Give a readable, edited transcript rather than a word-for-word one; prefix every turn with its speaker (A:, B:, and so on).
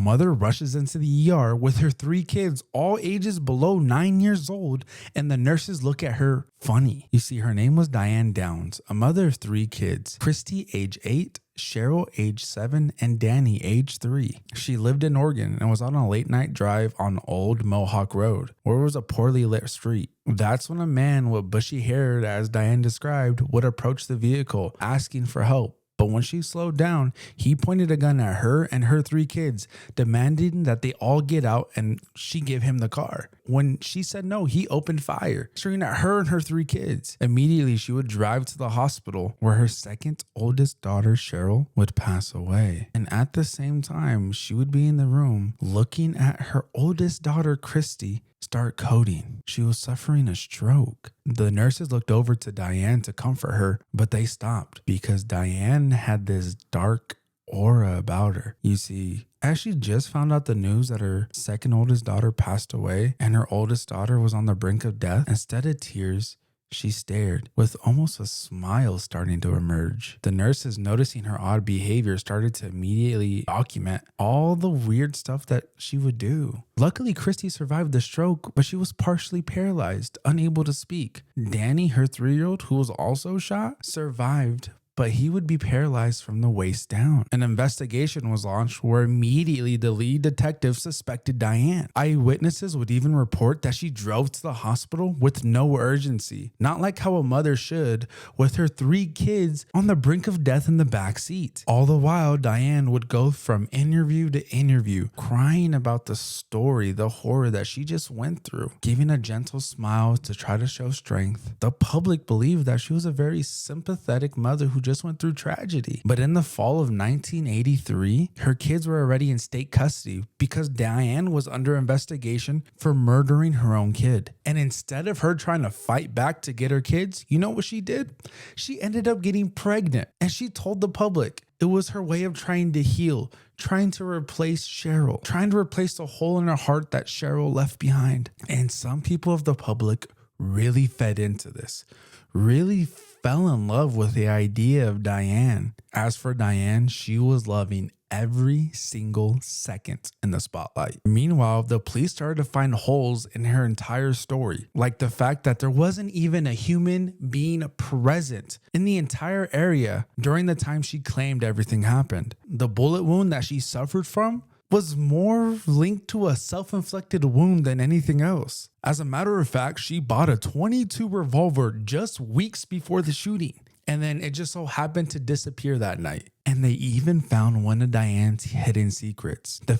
A: mother rushes into the ER with her 3 kids, all ages below 9 years old, and the nurses look at her funny. You see, her name was Diane Downs, a mother of 3 kids, Christy age 8, Cheryl age 7, and Danny age 3. She lived in Oregon and was on a late night drive on Old Mohawk Road, where it was a poorly lit street. That's when a man with bushy hair, as Diane described, would approach the vehicle asking for help. But when she slowed down, he pointed a gun at her and her 3 kids, demanding that they all get out and she give him the car. When she said no, he opened fire, shooting at her and her 3 kids. Immediately, she would drive to the hospital where her second oldest daughter, Cheryl, would pass away. And at the same time, she would be in the room looking at her oldest daughter, Christy, start coding. She was suffering a stroke. The nurses looked over to Diane to comfort her, but they stopped because Diane had this dark aura about her. You see, as she just found out the news that her second oldest daughter passed away and her oldest daughter was on the brink of death, instead of tears, she stared with almost a smile starting to emerge. The nurses, noticing her odd behavior, started to immediately document all the weird stuff that she would do. Luckily, Christy survived the stroke, but she was partially paralyzed, unable to speak. Danny, her 3-year-old, who was also shot, survived, but he would be paralyzed from the waist down. An investigation was launched where immediately the lead detective suspected Diane. Eyewitnesses would even report that she drove to the hospital with no urgency, not like how a mother should, with her 3 kids on the brink of death in the back seat. All the while, Diane would go from interview to interview, crying about the story, the horror that she just went through, giving a gentle smile to try to show strength. The public believed that she was a very sympathetic mother who just went through tragedy. But in the fall of 1983, her kids were already in state custody because Diane was under investigation for murdering her own kid. And instead of her trying to fight back to get her kids, you know what she did? She ended up getting pregnant, and she told the public it was her way of trying to heal, trying to replace Cheryl, trying to replace the hole in her heart that Cheryl left behind. And some people of the public really fed into this, really fell in love with the idea of Diane. As for Diane, she was loving every single second in the spotlight. Meanwhile, the police started to find holes in her entire story, like the fact that there wasn't even a human being present in the entire area during the time she claimed everything happened. The bullet wound that she suffered from was more linked to a self-inflicted wound than anything else. As a matter of fact, she bought a .22 revolver just weeks before the shooting, and then it just so happened to disappear that night. And they even found one of Diane's hidden secrets, the